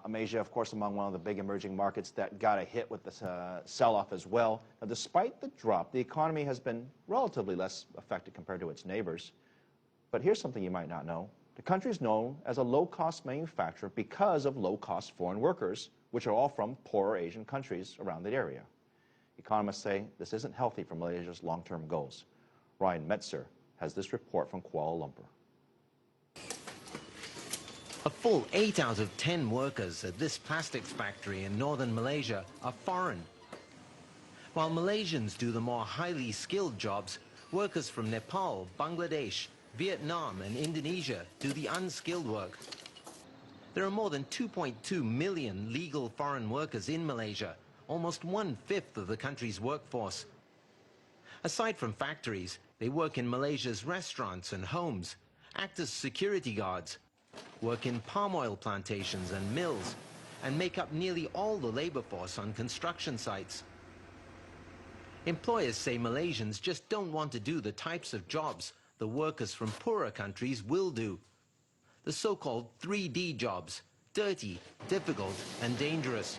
Malaysia, of course, among one of the big emerging markets that got a hit with this sell-off as well. Now, despite the drop, the economy has been relatively less affected compared to its neighbors. But here's something you might not know. The country is known as a low-cost manufacturer because of low-cost foreign workers, which are all from poorer Asian countries around the area. Economists say this isn't healthy for Malaysia's long-term goals. Ryan Metzer has this report from Kuala Lumpur. A full 8 out of 10 workers at this plastics factory in northern Malaysia are foreign. While Malaysians do the more highly skilled jobs, workers from Nepal, Bangladesh, Vietnam and Indonesia do the unskilled work. There are more than 2.2 million legal foreign workers in Malaysia, almost 1/5 of the country's workforce. Aside from factories, they work in Malaysia's restaurants and homes, act as security guards, work in palm oil plantations and mills, and make up nearly all the labor force on construction sites. Employers say Malaysians just don't want to do the types of jobs the workers from poorer countries will do. The so-called 3D jobs, dirty, difficult, and dangerous.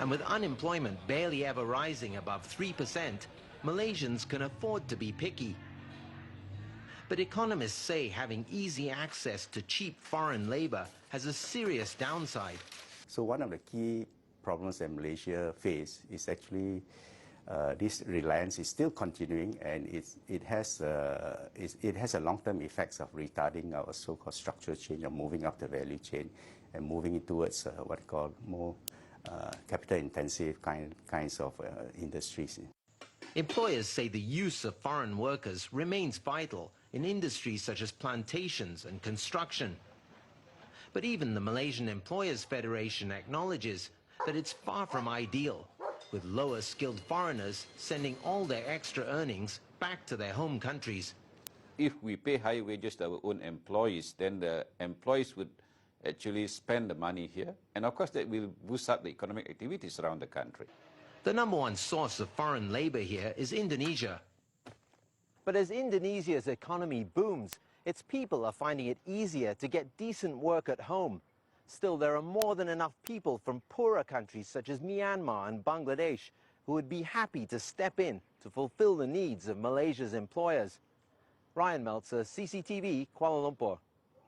And with unemployment barely ever rising above 3%, Malaysians can afford to be picky. But economists say having easy access to cheap foreign labor has a serious downside. So one of the key problems that Malaysia face is actually this reliance is still continuing, and it has a long-term effects of retarding our so-called structural change of moving up the value chain and moving it towards what we call more capital-intensive kinds of industries. Employers say the use of foreign workers remains vital in industries such as plantations and construction. But even the Malaysian Employers Federation acknowledges that it's far from ideal, with lower skilled foreigners sending all their extra earnings back to their home countries. If we pay high wages to our own employees, then the employees would actually spend the money here, and of course that will boost up the economic activities around the country. The number one source of foreign labor here is Indonesia. But as Indonesia's economy booms, its people are finding it easier to get decent work at home. Still, there are more than enough people from poorer countries such as Myanmar and Bangladesh who would be happy to step in to fulfill the needs of Malaysia's employers. Ryan Meltzer, CCTV, Kuala Lumpur.